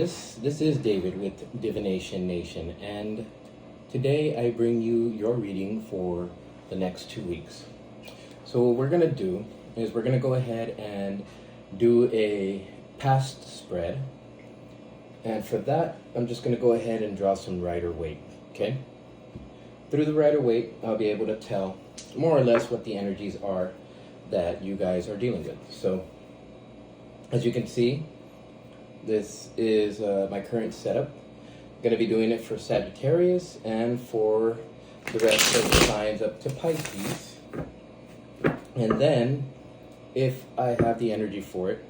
This is David with Divination Nation, and today I bring you your reading for the next 2 weeks. So what we're going to do is we're going to go ahead and do a past spread, and for that I'm just going to go ahead and draw some Rider-Waite, okay? Through the Rider-Waite, I'll be able to tell more or less what the energies are that you guys are dealing with. So as you can see, this is my current setup. I'm going to be doing it for Sagittarius and for the rest of the signs up to Pisces. And then, if I have the energy for it,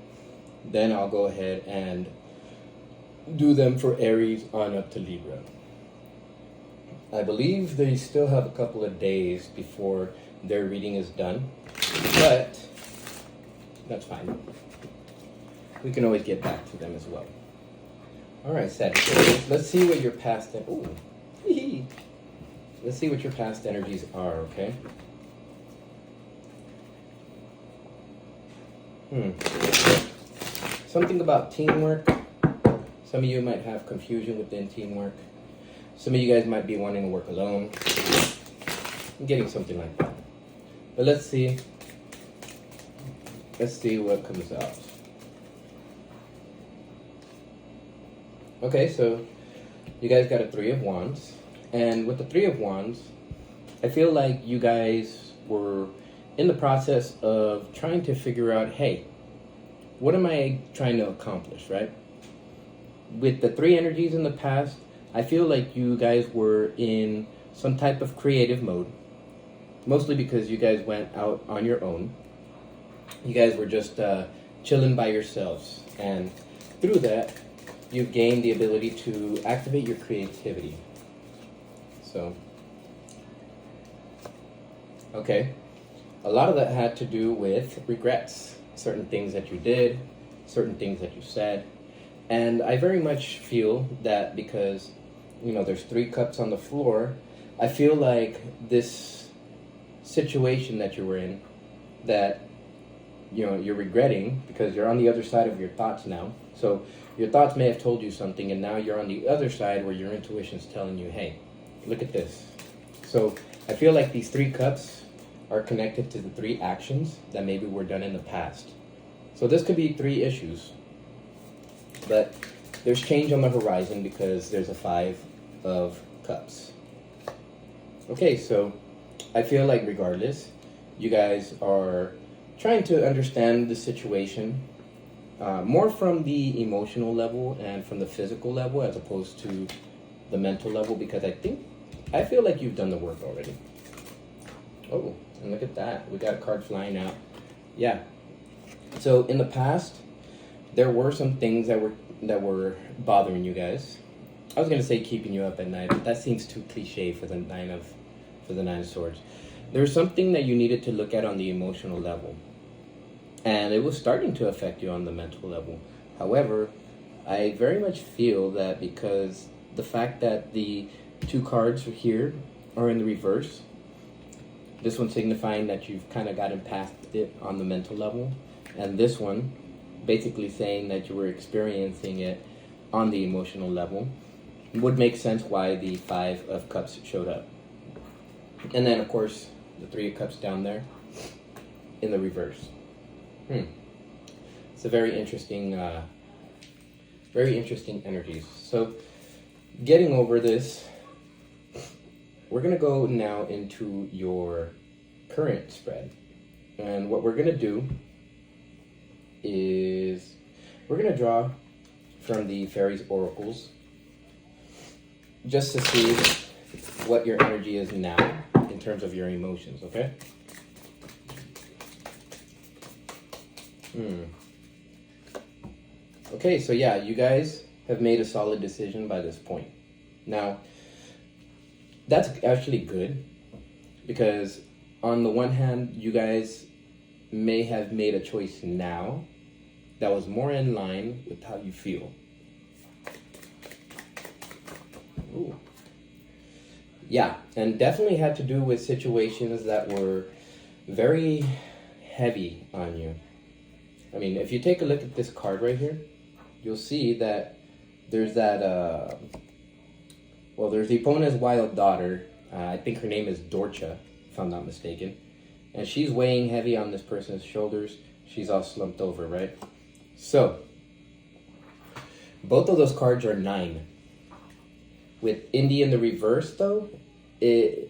then I'll go ahead and do them for Aries on up to Libra. I believe they still have a couple of days before their reading is done, but that's fine. We can always get back to them as well. All right, Sagittarius, let's see what your past... Let's see what your past energies are, okay? Something about teamwork. Some of you might have confusion within teamwork. Some of you guys might be wanting to work alone. I'm getting something like that. But let's see. Let's see what comes out. Okay, so you guys got a Three of Wands. And with the Three of Wands, I feel like you guys were in the process of trying to figure out, hey, what am I trying to accomplish, right? With the three energies in the past, I feel like you guys were in some type of creative mode. Mostly because you guys went out on your own. You guys were just chilling by yourselves. And through that, you've gained the ability to activate your creativity. So, okay. A lot of that had to do with regrets. Certain things that you did, certain things that you said. And I very much feel that because, you know, there's 3 cups on the floor, I feel like this situation that you were in, that, you know, you're regretting because you're on the other side of your thoughts now. So your thoughts may have told you something, and now you're on the other side where your intuition's telling you, hey, look at this. So I feel like these 3 cups are connected to the 3 actions that maybe were done in the past. So this could be 3 issues, but there's change on the horizon because there's a 5 of cups. Okay, so I feel like regardless, you guys are trying to understand the situation more from the emotional level and from the physical level as opposed to the mental level, because I feel like you've done the work already. Oh, and look at that. We got a card flying out. Yeah. So in the past, there were some things that were bothering you guys. I was going to say keeping you up at night, but that seems too cliche for the Nine of Swords. There's something that you needed to look at on the emotional level. And it was starting to affect you on the mental level. However, I very much feel that because the fact that the 2 cards here are in the reverse, this one signifying that you've kind of gotten past it on the mental level, and this one basically saying that you were experiencing it on the emotional level, would make sense why the 5 of Cups showed up. And then, of course, the 3 of Cups down there in the reverse. It's a very interesting energies. So, getting over this, we're going to go now into your current spread. And what we're going to do is we're going to draw from the Fairies Oracles just to see what your energy is now in terms of your emotions, okay? Okay, so yeah, you guys have made a solid decision by this point. Now, that's actually good because on the one hand, you guys may have made a choice now that was more in line with how you feel. Ooh. Yeah, and definitely had to do with situations that were very heavy on you. I mean, if you take a look at this card right here, you'll see that there's that, there's Epona's wild daughter. I think her name is Dorcha, if I'm not mistaken. And she's weighing heavy on this person's shoulders. She's all slumped over, right? So, both of those cards are 9. With Indy in the reverse, though, to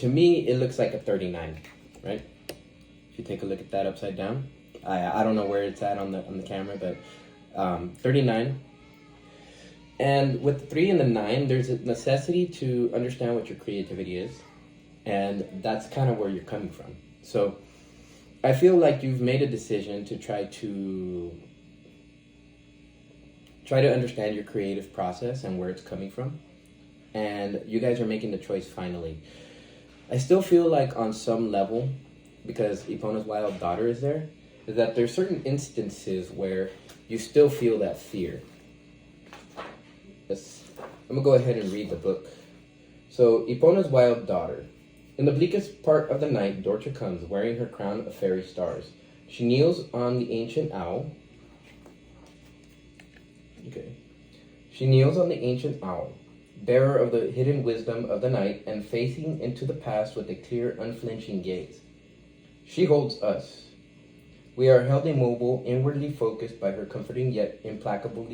me, it looks like a 39, right? If you take a look at that upside down. I don't know where it's at on the camera, but 39. And with the 3 and the 9, there's a necessity to understand what your creativity is. And that's kind of where you're coming from. So I feel like you've made a decision to try to understand your creative process and where it's coming from. And you guys are making the choice finally. I still feel like on some level, because Epona's wild daughter is there, is that there's certain instances where you still feel that fear. I'm going to go ahead and read the book. So, Epona's wild daughter. In the bleakest part of the night, Dorcha comes, wearing her crown of fairy stars. She kneels on the ancient owl. She kneels on the ancient owl, bearer of the hidden wisdom of the night, and facing into the past with a clear, unflinching gaze. She holds us. We are held immobile, inwardly focused by her comforting yet implacable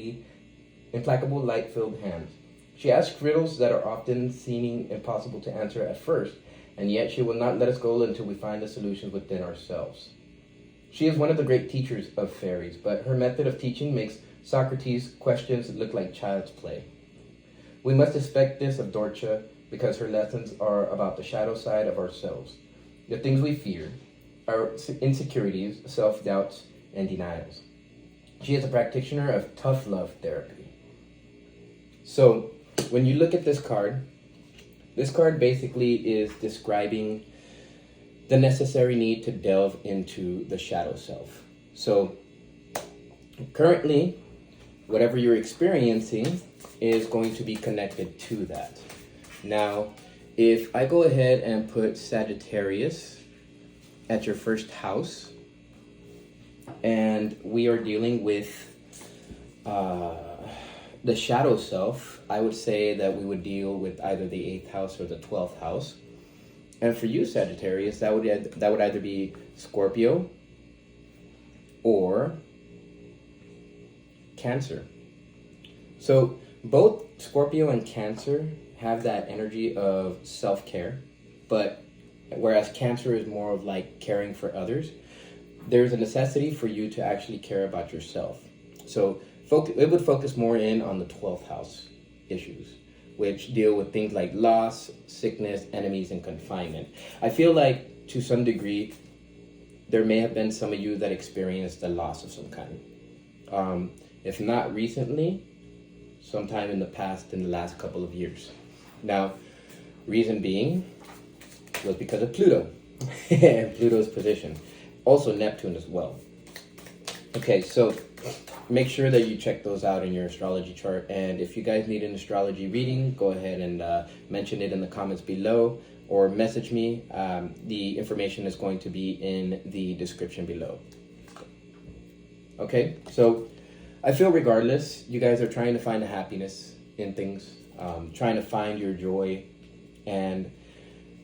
light-filled hands. She asks riddles that are often seeming impossible to answer at first, and yet she will not let us go until we find the solutions within ourselves. She is one of the great teachers of fairies, but her method of teaching makes Socrates' questions look like child's play. We must expect this of Dorcha because her lessons are about the shadow side of ourselves, the things we fear, our insecurities, self-doubts, and denials. She is a practitioner of tough love therapy. So, when you look at this card basically is describing the necessary need to delve into the shadow self. So, currently, whatever you're experiencing is going to be connected to that. Now, if I go ahead and put Sagittarius at your first house, and we are dealing with the shadow self, I would say that we would deal with either the 8th house or the 12th house. And for you, Sagittarius, that would either be Scorpio or Cancer. So both Scorpio and Cancer have that energy of self-care, but whereas Cancer is more of like caring for others, there's a necessity for you to actually care about yourself. So it would focus more in on the 12th house issues, which deal with things like loss, sickness, enemies, and confinement. I feel like to some degree, there may have been some of you that experienced a loss of some kind. If not recently, sometime in the past, in the last couple of years. Now, reason being was because of Pluto and Pluto's position. Also Neptune as well. Okay, so make sure that you check those out in your astrology chart. And if you guys need an astrology reading, go ahead and mention it in the comments below or message me. The information is going to be in the description below. Okay, so I feel regardless, you guys are trying to find a happiness in things, trying to find your joy, and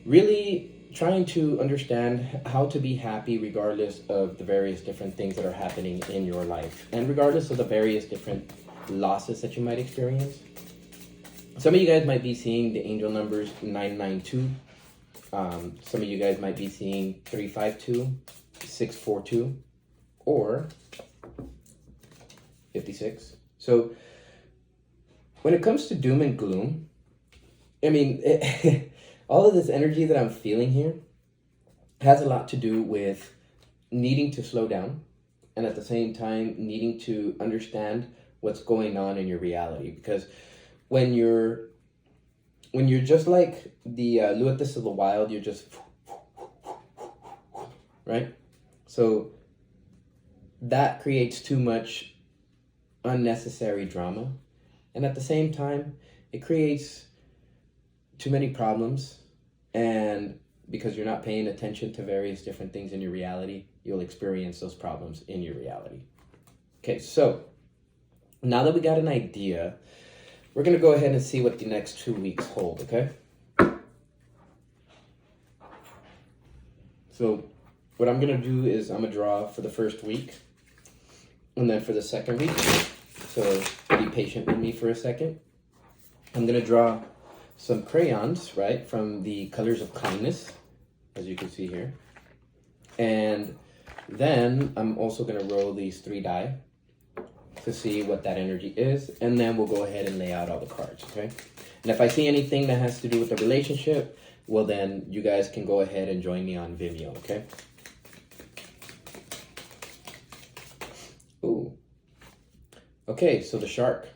really trying to understand how to be happy regardless of the various different things that are happening in your life, and regardless of the various different losses that you might experience. Some of you guys might be seeing the angel numbers 992. Some of you guys might be seeing 352, 642, or 56. So when it comes to doom and gloom, all of this energy that I'm feeling here has a lot to do with needing to slow down and at the same time needing to understand what's going on in your reality. Because when you're just like the Luathis of the Wild, you're just right? So that creates too much unnecessary drama, and at the same time it creates too many problems, and because you're not paying attention to various different things in your reality, you'll experience those problems in your reality. Okay, so Now that we got an idea, we're going to go ahead and see what the next 2 weeks hold, okay? So what I'm going to do is I'm going to draw for the first week and then for the second week. So be patient with me for a second. I'm going to draw some crayons, right, from the colors of kindness, as you can see here. And then I'm also going to roll these 3 die to see what that energy is. And then we'll go ahead and lay out all the cards, okay? And if I see anything that has to do with the relationship, well, then you guys can go ahead and join me on Vimeo, okay? Ooh. Okay, so the shark.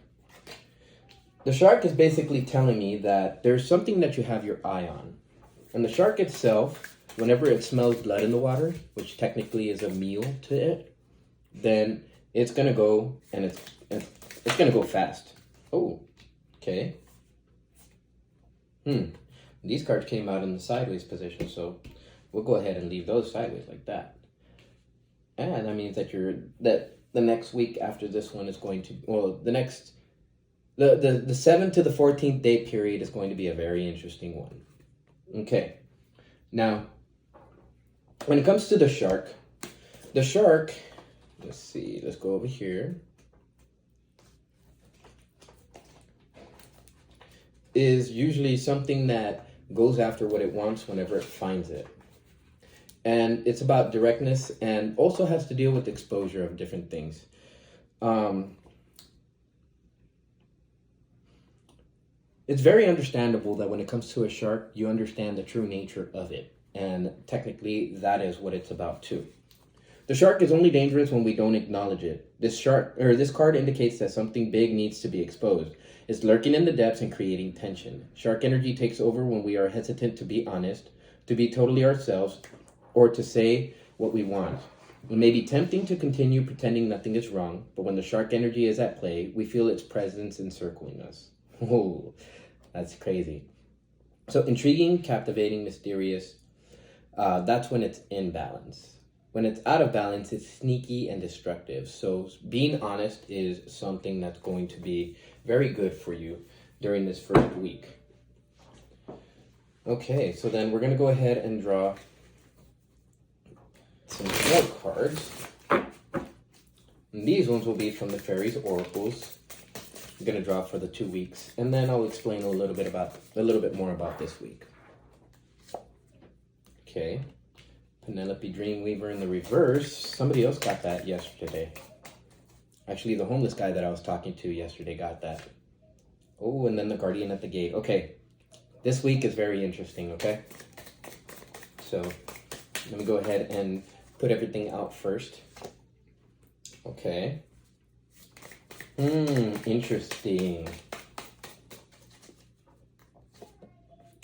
The shark is basically telling me that there's something that you have your eye on. And the shark itself, whenever it smells blood in the water, which technically is a meal to it, then it's going to go, and it's going to go fast. Oh, okay. These cards came out in the sideways position, so we'll go ahead and leave those sideways like that. And that means that the next week after this one is going to, well, the 7th to the 14th day period is going to be a very interesting one. Okay. Now, when it comes to the shark, let's see, let's go over here, is usually something that goes after what it wants whenever it finds it. And it's about directness and also has to deal with exposure of different things. It's very understandable that when it comes to a shark, you understand the true nature of it. And technically, that is what it's about too. The shark is only dangerous when we don't acknowledge it. This card indicates that something big needs to be exposed. It's lurking in the depths and creating tension. Shark energy takes over when we are hesitant to be honest, to be totally ourselves, or to say what we want. It may be tempting to continue pretending nothing is wrong, but when the shark energy is at play, we feel its presence encircling us. Oh, that's crazy. So intriguing, captivating, mysterious, that's when it's in balance. When it's out of balance, it's sneaky and destructive. So being honest is something that's going to be very good for you during this first week. Okay, so then we're going to go ahead and draw some more cards. And these ones will be from the Fairies Oracles. I'm going to draw for the 2 weeks, and then I'll explain a little bit more about this week. Okay. Penelope Dreamweaver in the reverse. Somebody else got that yesterday. Actually, the homeless guy that I was talking to yesterday got that. Oh, and then the Guardian at the Gate. Okay. This week is very interesting, okay? So, let me go ahead and put everything out first. Okay. Interesting.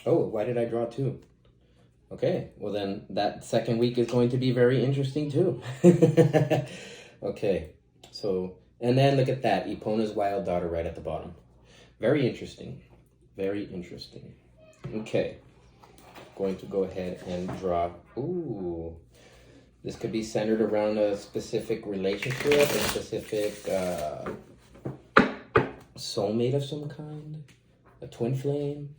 Oh, why did I draw 2? Okay, well then that second week is going to be very interesting too. Okay, so, and then look at that, Epona's wild daughter right at the bottom. Very interesting, very interesting. Okay, going to go ahead and draw, ooh, this could be centered around a specific relationship, a specific soulmate of some kind, a twin flame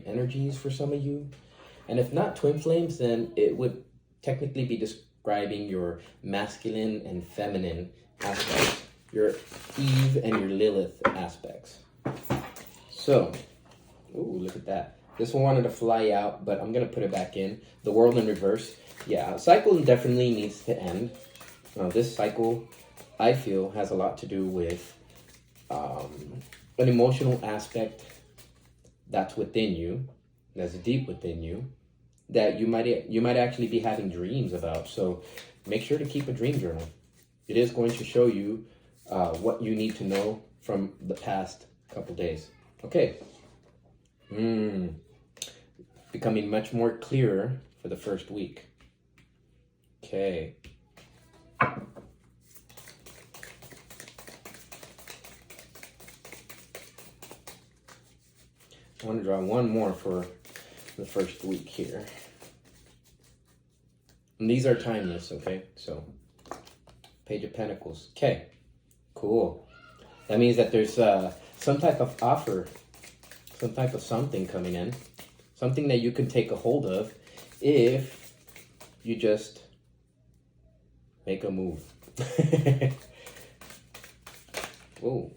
energies for some of you. And if not twin flames, then it would technically be describing your masculine and feminine aspects, your Eve and your Lilith aspects. So, ooh, look at that. This one wanted to fly out, but I'm going to put it back in. The World in reverse. Yeah, cycle definitely needs to end. This cycle, I feel, has a lot to do with an emotional aspect that's within you, that's deep within you, that you might actually be having dreams about. So make sure to keep a dream journal. It is going to show you what you need to know from the past couple days. Okay. Becoming much more clearer for the first week. Okay. I want to draw one more for the first week here. And these are timeless, okay? So, Page of Pentacles. Okay, cool. That means that there's some type of offer, some type of something coming in, something that you can take a hold of if you just make a move. Oh,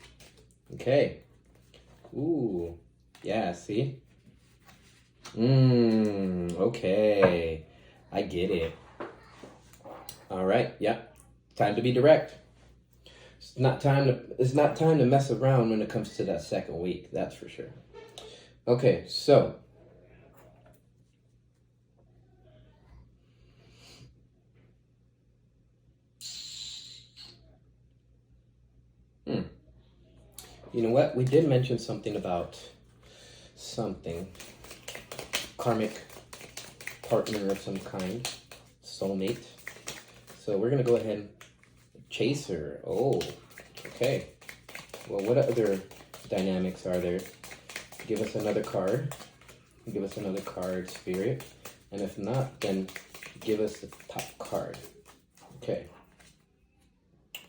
okay. Ooh, yeah, see? Okay. I get it. All right, yeah. Time to be direct. It's not time to mess around when it comes to that second week, that's for sure. Okay, so you know what? We did mention something about something. Karmic partner of some kind. Soulmate. So we're going to go ahead and Chaser. Oh, okay. Well, what other dynamics are there? Give us another card. Give us another card, Spirit. And if not, then give us the top card. Okay.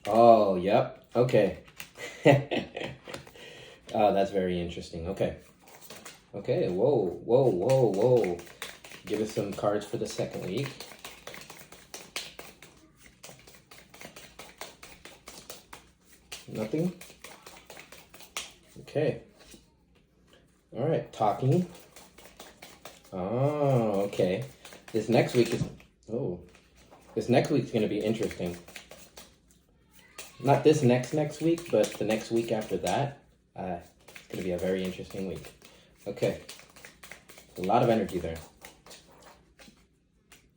Oh, yep. Okay. Oh, that's very interesting. Okay. Okay. Whoa, whoa, whoa, whoa. Give us some cards for the second week. Nothing? Okay. All right. Talking. Oh, okay. This next week is... Oh. This next week's going to be interesting. Not this next week, but the next week after that. It's going to be a very interesting week. Okay. A lot of energy there.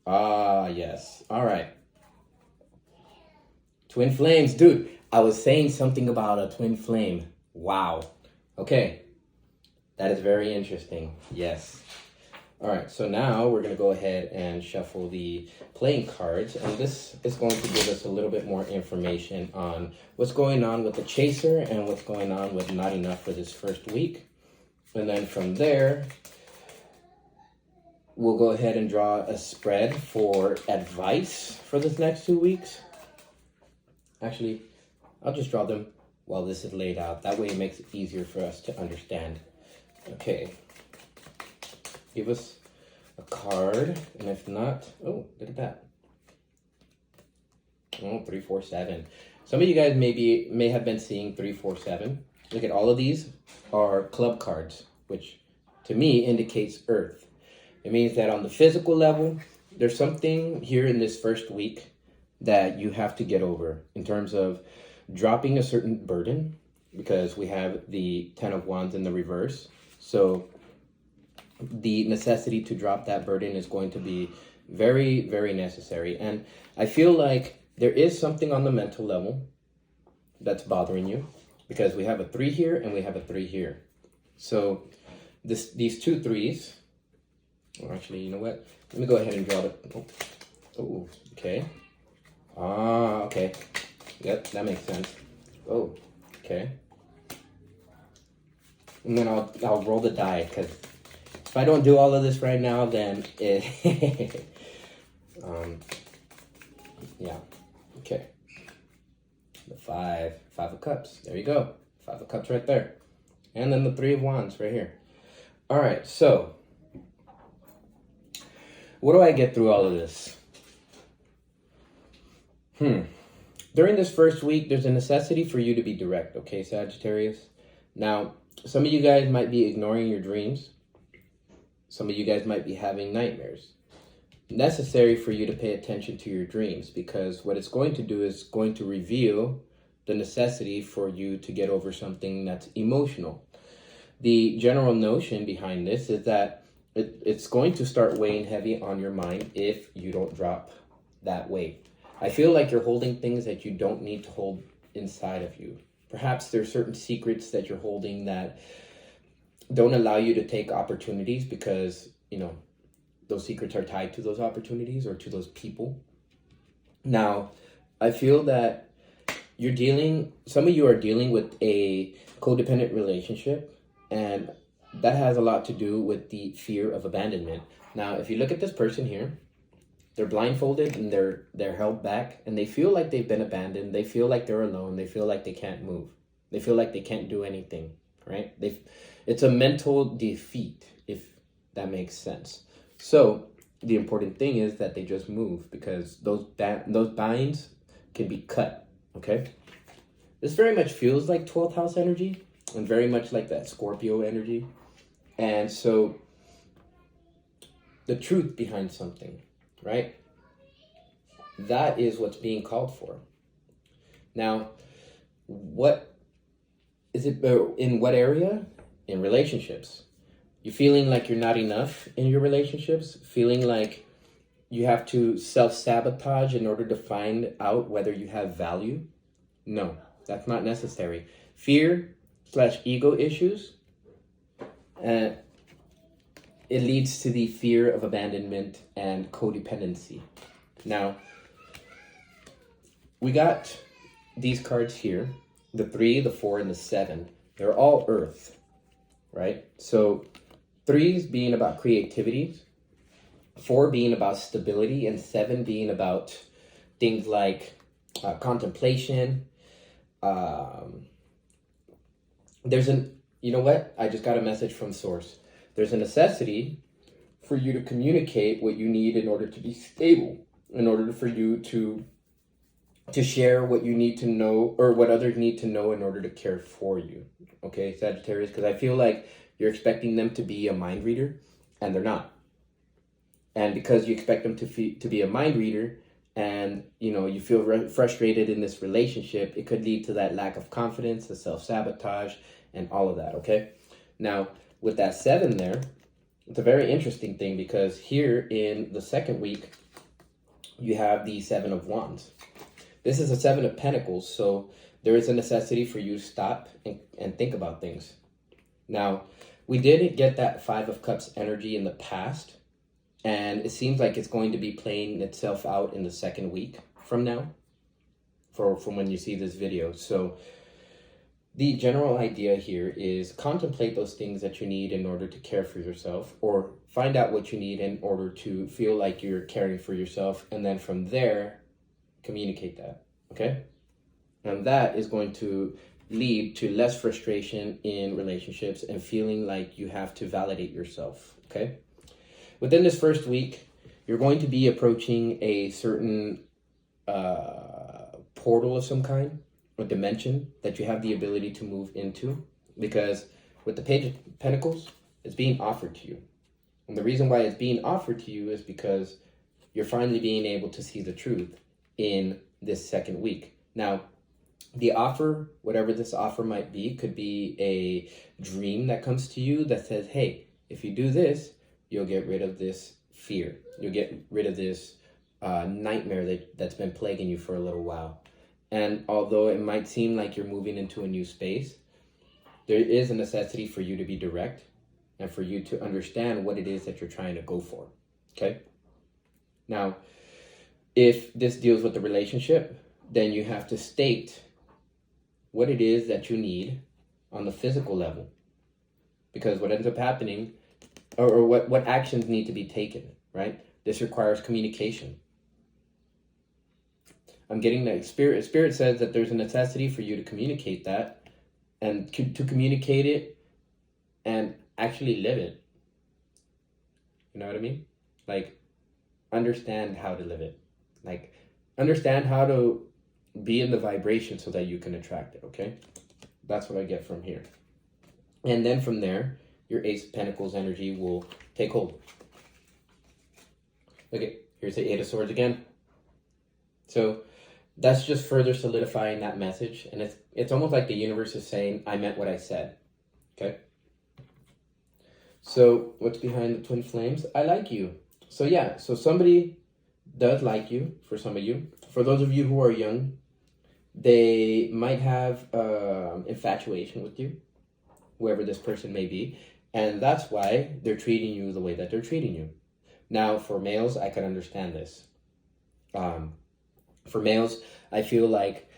Ah, yes. All right. Twin flames. Dude, I was saying something about a twin flame. Wow. Okay. That is very interesting. Yes. All right, so now we're going to go ahead and shuffle the playing cards, and this is going to give us a little bit more information on what's going on with the Chaser and what's going on with Not Enough for this first week. And then from there, we'll go ahead and draw a spread for advice for this next 2 weeks. Actually, I'll just draw them while this is laid out. That way it makes it easier for us to understand. Okay. Give us a card, and if not, oh, look at that. Oh, 3, 4, 7. Some of you guys may have been seeing 3, 4, 7. Look at all of these are club cards, which to me indicates Earth. It means that on the physical level, there's something here in this first week that you have to get over in terms of dropping a certain burden, because we have the 10 of Wands in the reverse. So the necessity to drop that burden is going to be very, very necessary. And I feel like there is something on the mental level that's bothering you, because we have a 3 here and we have a 3 here. So these 2 3s, or actually, you know what? Let me go ahead and draw it. Oh, okay. Ah, okay. Yep, that makes sense. Oh, okay. And then I'll roll the die, because if I don't do all of this right now, then it... yeah, okay. The 5 of Cups, there you go. 5 of Cups right there. And then the 3 of Wands right here. All right, so what do I get through all of this? During this first week, there's a necessity for you to be direct, okay, Sagittarius? Now, some of you guys might be ignoring your dreams. Some of you guys might be having nightmares. Necessary for you to pay attention to your dreams, because what it's going to do is going to reveal the necessity for you to get over something that's emotional. The general notion behind this is that it's going to start weighing heavy on your mind if you don't drop that weight. I feel like you're holding things that you don't need to hold inside of you. Perhaps there's certain secrets that you're holding that don't allow you to take opportunities, because, you know, those secrets are tied to those opportunities or to those people. Now, I feel that some of you are dealing with a codependent relationship, and that has a lot to do with the fear of abandonment. Now, if you look at this person here, they're blindfolded and they're held back, and they feel like they've been abandoned. They feel like they're alone. They feel like they can't move. They feel like they can't do anything, right? It's a mental defeat, if that makes sense. So the important thing is that they just move, because those binds can be cut, okay? This very much feels like 12th house energy, and very much like that Scorpio energy. And so the truth behind something, right? That is what's being called for. Now, what is it in what area? In relationships. You feeling like you're not enough in your relationships? Feeling like you have to self-sabotage in order to find out whether you have value? No, that's not necessary. Fear/ego issues, it leads to the fear of abandonment and codependency. Now, we got these cards here, the 3, the 4, and the 7. They're all earth, right? So 3s being about creativity, 4 being about stability, and 7 being about things like contemplation. You know what? I just got a message from Source. There's a necessity for you to communicate what you need in order to be stable, in order for you to share what you need to know, or what others need to know in order to care for you. Okay, Sagittarius, because I feel like you're expecting them to be a mind reader, and they're not. And because you expect them to be a mind reader, and you feel frustrated in this relationship, it could lead to that lack of confidence, the self-sabotage, and all of that, okay? Now, with that 7 there, it's a very interesting thing, because here in the second week, you have the 7 of Wands. This is a 7 of Pentacles, so there is a necessity for you to stop and think about things. Now, we did get that 5 of Cups energy in the past, and it seems like it's going to be playing itself out in the second week from now, from when you see this video. So the general idea here is contemplate those things that you need in order to care for yourself, or find out what you need in order to feel like you're caring for yourself, and then from there, communicate that, okay? And that is going to lead to less frustration in relationships and feeling like you have to validate yourself, okay? Within this first week, you're going to be approaching a certain portal of some kind, or dimension that you have the ability to move into, because with the Page of Pentacles, it's being offered to you. And the reason why it's being offered to you is because you're finally being able to see the truth in this second week. Now, the offer, whatever this offer might be, could be a dream that comes to you that says, hey, if you do this, you'll get rid of this fear. You'll get rid of this nightmare that's been plaguing you for a little while. And although it might seem like you're moving into a new space, there is a necessity for you to be direct and for you to understand what it is that you're trying to go for, okay? Now, if this deals with the relationship, then you have to state what it is that you need on the physical level. Because what ends up happening, or what actions need to be taken, right? This requires communication. I'm getting that Spirit says that there's a necessity for you to communicate that, and to communicate it and actually live it. You know what I mean? Like, understand how to live it. Like, understand how to be in the vibration so that you can attract it, okay? That's what I get from here. And then from there, your Ace of Pentacles energy will take hold. Okay, here's the 8 of Swords again. So that's just further solidifying that message. And it's almost like the universe is saying, I meant what I said, okay? So what's behind the twin flames? I like you. So yeah, so somebody does like you, for some of you. For those of you who are young, they might have infatuation with you, whoever this person may be. And that's why they're treating you the way that they're treating you. Now, for males, I can understand this. For males, I feel like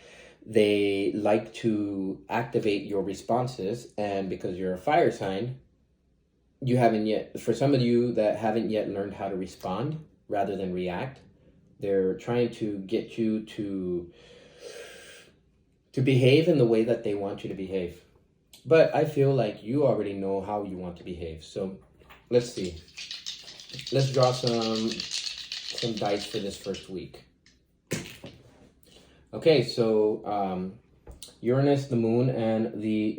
they like to activate your responses, and because you're a fire sign, you haven't yet, for some of you that haven't yet learned how to respond rather than react, they're trying to get you to to behave in the way that they want you to behave. But I feel like you already know how you want to behave. So let's see. Let's draw some dice for this first week. Okay, so Uranus, the moon, and the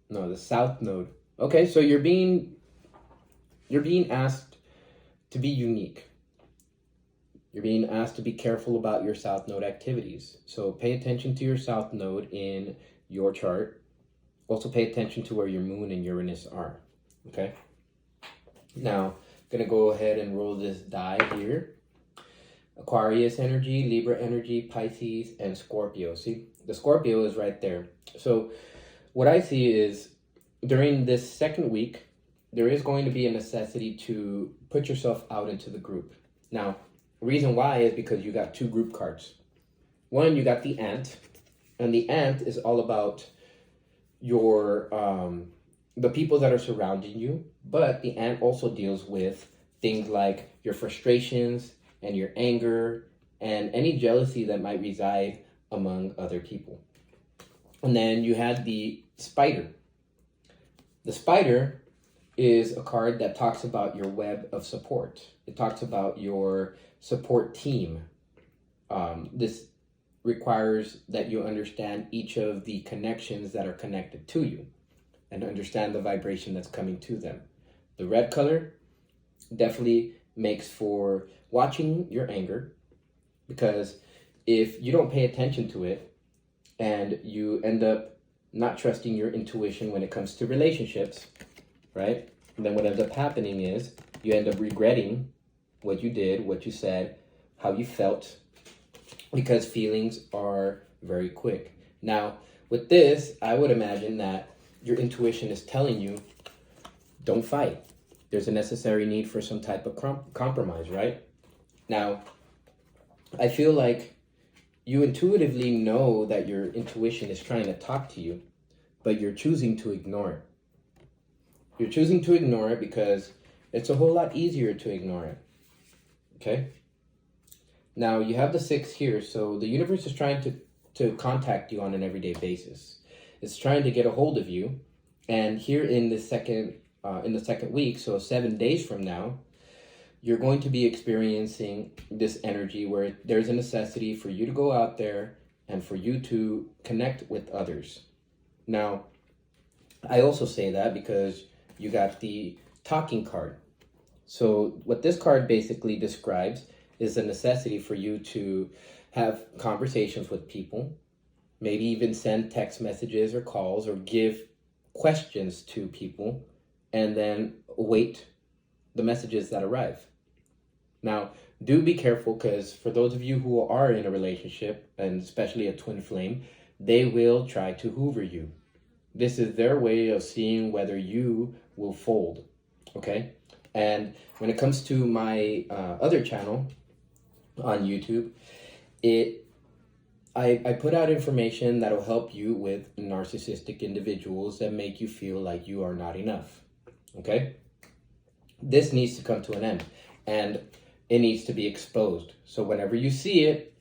the south node. Okay, so you're being asked to be unique. You're being asked to be careful about your south node activities. So pay attention to your south node in your chart. Also pay attention to where your moon and Uranus are. Okay? Now, I'm going to go ahead and roll this die here. Aquarius energy, Libra energy, Pisces, and Scorpio. See, the Scorpio is right there. So what I see is during this second week, there is going to be a necessity to put yourself out into the group. Now, the reason why is because you got two group cards. One, you got the ant, and the ant is all about your the people that are surrounding you, but the ant also deals with things like your frustrations and your anger and any jealousy that might reside among other people. And then you had the spider. The spider is a card that talks about your web of support. It talks about your support team. This requires that you understand each of the connections that are connected to you and understand the vibration that's coming to them. The red color definitely makes for watching your anger, because if you don't pay attention to it and you end up not trusting your intuition when it comes to relationships, right? And then what ends up happening is you end up regretting what you did, what you said, how you felt, because feelings are very quick. Now, with this, I would imagine that your intuition is telling you, don't fight. There's a necessary need for some type of compromise, right? Now, I feel like you intuitively know that your intuition is trying to talk to you, but you're choosing to ignore it. You're choosing to ignore it because it's a whole lot easier to ignore it. Okay? Now, you have the 6 here, so the universe is trying to contact you on an everyday basis. It's trying to get a hold of you, and here in the second week, so 7 days from now, you're going to be experiencing this energy where there's a necessity for you to go out there and for you to connect with others. Now, I also say that because you got the talking card. So what this card basically describes is a necessity for you to have conversations with people, maybe even send text messages or calls or give questions to people, and then wait the messages that arrive. Now, do be careful, because for those of you who are in a relationship, and especially a twin flame, they will try to hoover you. This is their way of seeing whether you will fold, okay? And when it comes to my other channel on YouTube, I put out information that will help you with narcissistic individuals that make you feel like you are not enough, okay? This needs to come to an end, and it needs to be exposed. So whenever you see it,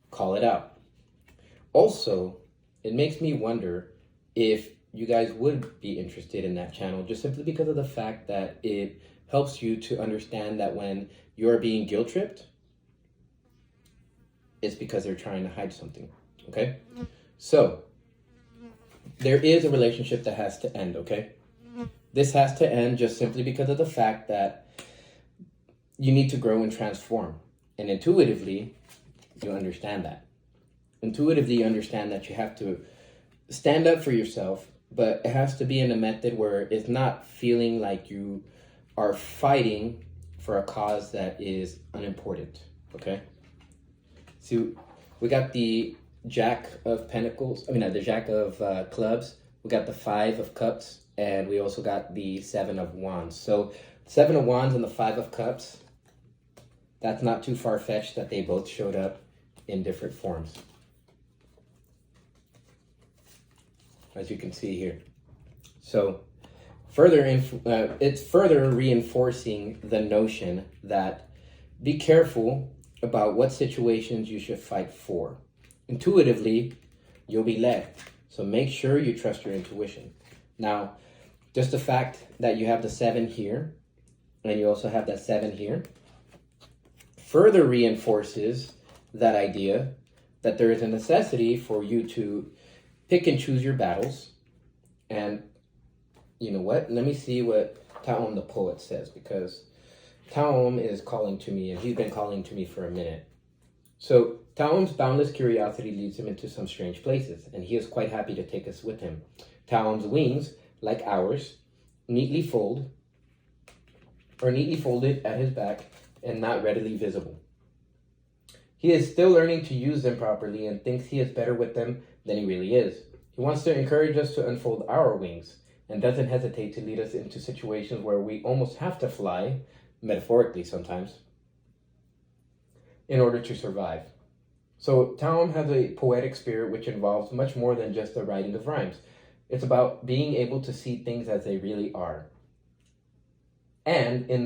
call it out. Also, it makes me wonder if you guys would be interested in that channel, just simply because of the fact that it helps you to understand that when you're being guilt tripped, it's because they're trying to hide something, okay? So, there is a relationship that has to end, okay? This has to end just simply because of the fact that you need to grow and transform. And intuitively, you understand that. Intuitively, you understand that you have to stand up for yourself, but it has to be in a method where it's not feeling like you are fighting for a cause that is unimportant, okay? So we got the Jack of Pentacles, the Jack of Clubs, we got the 5 of Cups, and we also got the 7 of Wands. So 7 of Wands and the 5 of Cups, that's not too far-fetched that they both showed up in different forms, as you can see here. So it's further reinforcing the notion that be careful about what situations you should fight for. Intuitively, you'll be led. So make sure you trust your intuition. Now, just the fact that you have the 7 here, and you also have that 7 here, further reinforces that idea that there is a necessity for you to pick and choose your battles. And you know what? Let me see what Taom the poet says, because Taom is calling to me, and he's been calling to me for a minute. So Taom's boundless curiosity leads him into some strange places, and he is quite happy to take us with him. Taom's wings, like ours, neatly folded at his back and not readily visible. He is still learning to use them properly and thinks he is better with them than he really is. He wants to encourage us to unfold our wings and doesn't hesitate to lead us into situations where we almost have to fly, metaphorically sometimes, in order to survive. So Taom has a poetic spirit which involves much more than just the writing of rhymes. It's about being able to see things as they really are. And in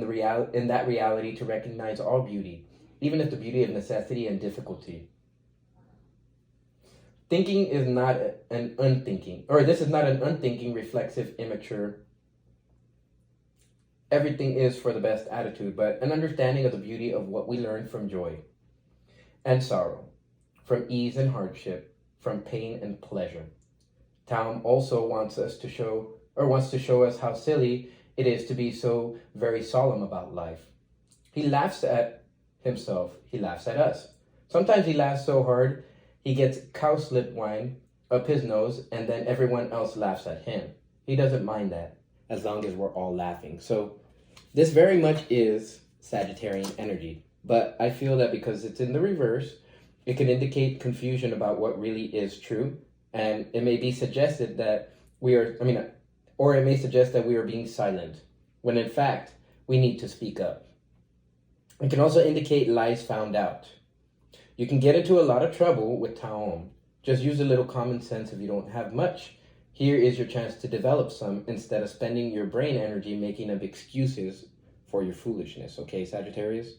that reality to recognize all beauty, even if the beauty of necessity and difficulty. Thinking is not an unthinking, or this is not an unthinking, reflexive, immature, everything is for the best attitude, but an understanding of the beauty of what we learn from joy and sorrow, from ease and hardship, from pain and pleasure. Taom also wants to show us how silly it is to be so very solemn about life. He laughs at himself, he laughs at us. Sometimes he laughs so hard he gets cowslip wine up his nose, and then everyone else laughs at him. He doesn't mind that, as long as we're all laughing. So this very much is Sagittarian energy, but I feel that because it's in the reverse, it can indicate confusion about what really is true, and it may be suggested that or it may suggest that we are being silent, when in fact, we need to speak up. It can also indicate lies found out. You can get into a lot of trouble with Taom. Just use a little common sense if you don't have much. Here is your chance to develop some instead of spending your brain energy making up excuses for your foolishness. Okay, Sagittarius?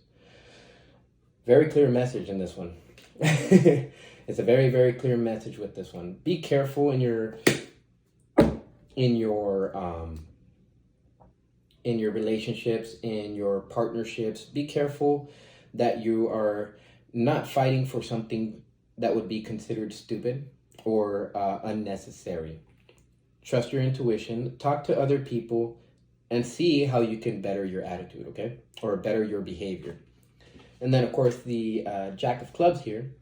Very clear message in this one. It's a very, very clear message with this one. Be careful in your relationships, in your partnerships. Be careful that you are not fighting for something that would be considered stupid or unnecessary. Trust your intuition, talk to other people, and see how you can better your attitude, okay? Or better your behavior. And then, of course, the Jack of Clubs here,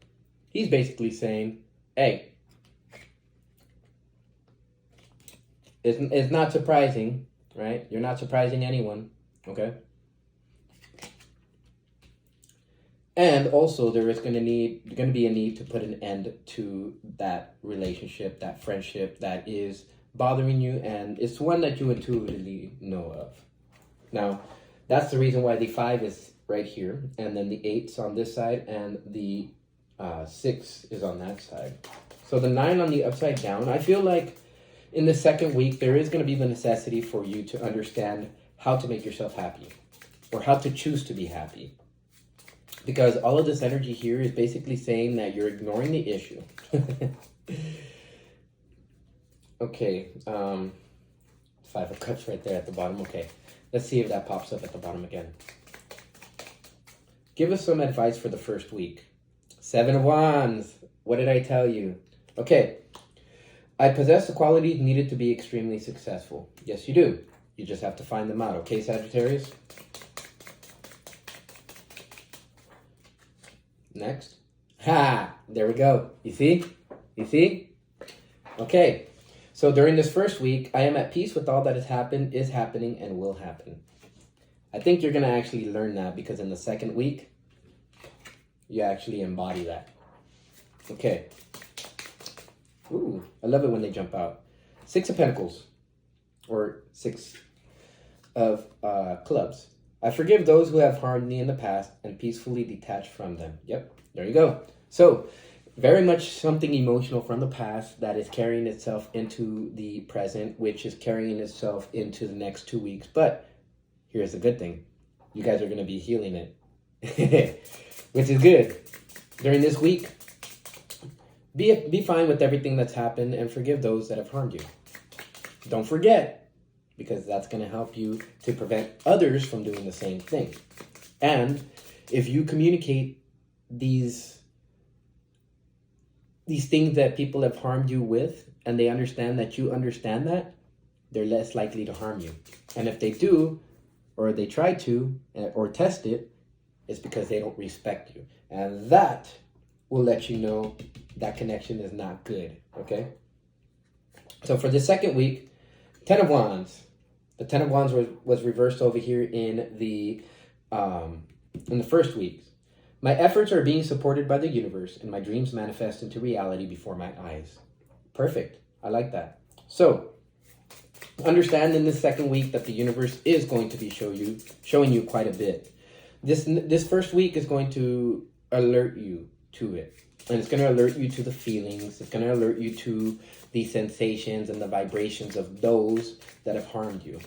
he's basically saying, hey, it's not surprising, right? You're not surprising anyone, okay? And also, there is going to be a need to put an end to that relationship, that friendship that is bothering you, and it's one that you intuitively know of. Now, that's the reason why the 5 is right here, and then the 8's on this side, and the 6 is on that side. So the 9 on the upside down, I feel like in the second week, there is going to be the necessity for you to understand how to make yourself happy, or how to choose to be happy. Because all of this energy here is basically saying that you're ignoring the issue. Okay, 5 of Cups right there at the bottom. Okay, let's see if that pops up at the bottom again. Give us some advice for the first week. 7 of Wands. What did I tell you? Okay, I possess the qualities needed to be extremely successful. Yes, you do. You just have to find them out. Okay, Sagittarius? Next. Ha! There we go. You see? You see? Okay. So during this first week, I am at peace with all that has happened, is happening, and will happen. I think you're going to actually learn that because in the second week, you actually embody that. Okay. Ooh, I love it when they jump out. 6 of Pentacles. Or 6 of Clubs. I forgive those who have harmed me in the past and peacefully detach from them. Yep, there you go. So, very much something emotional from the past that is carrying itself into the present, which is carrying itself into the next 2 weeks. But here's the good thing. You guys are going to be healing it, which is good. During this week, Be fine with everything that's happened and forgive those that have harmed you. Don't forget, because that's going to help you to prevent others from doing the same thing. And if you communicate these things that people have harmed you with, and they understand that you understand that, they're less likely to harm you. And if they do, or they try to, or test it, it's because they don't respect you. And that will let you know that connection is not good, okay? So for the second week, Ten of Wands. The Ten of Wands was reversed over here in the first week. My efforts are being supported by the universe, and my dreams manifest into reality before my eyes. Perfect. I like that. So, understand in this second week that the universe is going to be showing you quite a bit. This first week is going to alert you to it. And it's going to alert you to the feelings. It's going to alert you to the sensations and the vibrations of those that have harmed you.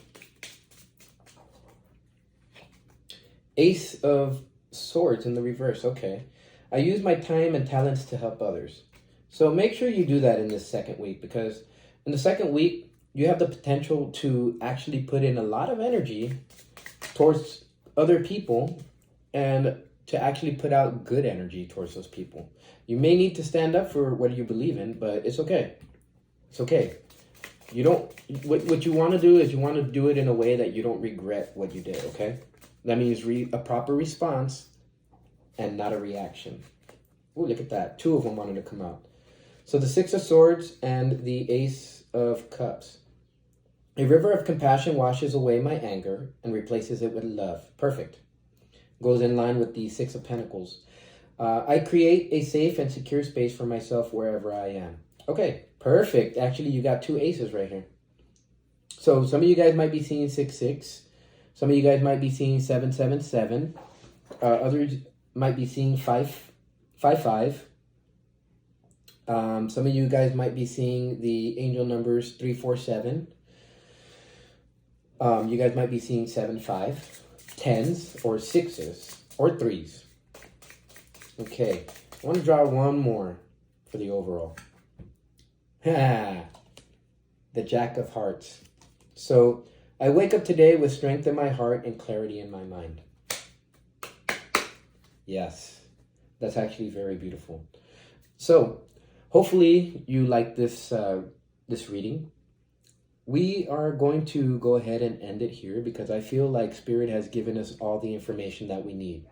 Ace of Swords in the reverse. Okay. I use my time and talents to help others. So make sure you do that in this second week, because in the second week, you have the potential to actually put in a lot of energy towards other people and to actually put out good energy towards those people. You may need to stand up for what you believe in, but it's okay. It's okay. You don't, what you want to do is you want to do it in a way that you don't regret what you did, okay? That means a proper response and not a reaction. Oh, look at that. Two of them wanted to come out. So the Six of Swords and the Ace of Cups. A river of compassion washes away my anger and replaces it with love. Perfect. Goes in line with the Six of Pentacles. I create a safe and secure space for myself wherever I am. Okay, perfect. Actually, you got two aces right here. So some of you guys might be seeing 6-6. Some of you guys might be seeing 7-7-7. Others might be seeing 5-5-5. Some of you guys might be seeing the angel numbers 3-4-7. You guys might be seeing 7-5, 10s, or 6s, or 3s. Okay, I want to draw one more for the overall. The Jack of Hearts. So, I wake up today with strength in my heart and clarity in my mind. Yes, that's actually very beautiful. So, hopefully you like this reading. We are going to go ahead and end it here because I feel like Spirit has given us all the information that we need.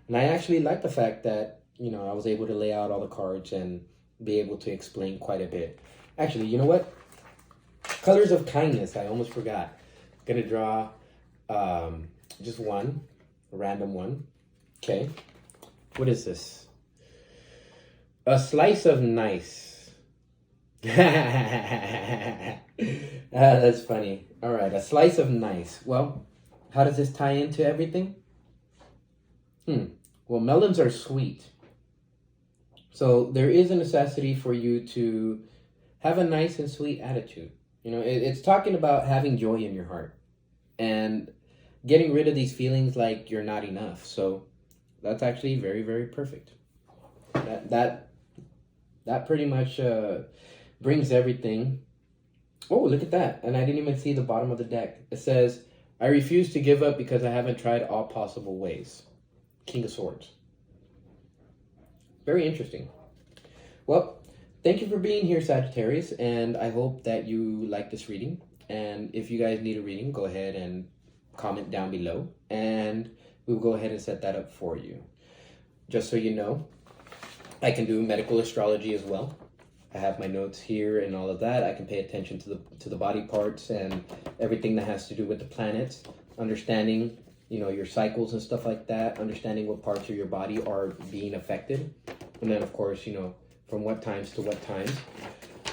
And I actually like the fact that, I was able to lay out all the cards and be able to explain quite a bit. Actually, you know what? Colors of Kindness, I almost forgot. I'm going to draw just one, a random one. Okay. What is this? A slice of nice. That's funny. All right, a slice of nice. Well, how does this tie into everything? Well, melons are sweet. So there is a necessity for you to have a nice and sweet attitude. It's talking about having joy in your heart and getting rid of these feelings like you're not enough. So that's actually very, very perfect. That pretty much brings everything. Oh, look at that. And I didn't even see the bottom of the deck. It says, I refuse to give up because I haven't tried all possible ways. King of Swords. Very interesting. Well, thank you for being here, Sagittarius, and I hope that you like this reading. And if you guys need a reading, go ahead and comment down below, and we'll go ahead and set that up for you. Just so you know, I can do medical astrology as well. I have my notes here and all of that. I can pay attention to the body parts and everything that has to do with the planets, understanding your cycles and stuff like that, understanding what parts of your body are being affected. And then, of course, from what times to what times.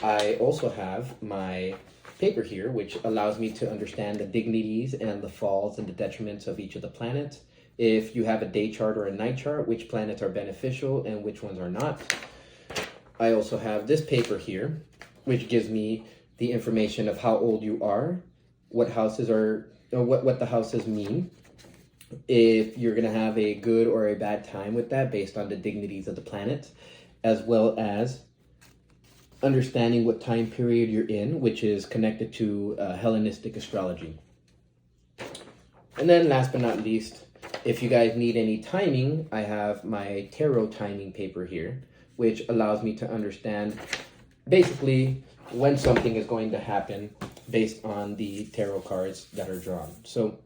I also have my paper here, which allows me to understand the dignities and the falls and the detriments of each of the planets. If you have a day chart or a night chart, which planets are beneficial and which ones are not. I also have this paper here, which gives me the information of how old you are, what houses are, what the houses mean, if you're going to have a good or a bad time with that based on the dignities of the planets, as well as understanding what time period you're in, which is connected to Hellenistic astrology. And then last but not least, if you guys need any timing, I have my tarot timing paper here, which allows me to understand basically when something is going to happen based on the tarot cards that are drawn. So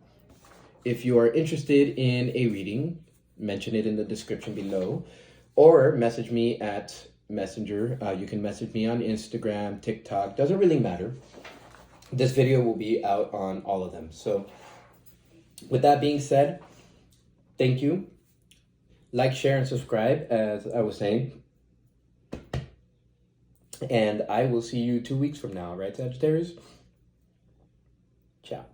if you are interested in a reading, mention it in the description below, or message me at Messenger. You can message me on Instagram, TikTok, doesn't really matter. This video will be out on all of them. So with that being said, thank you. Like, share, and subscribe, as I was saying. And I will see you 2 weeks from now, right, Sagittarius? Ciao.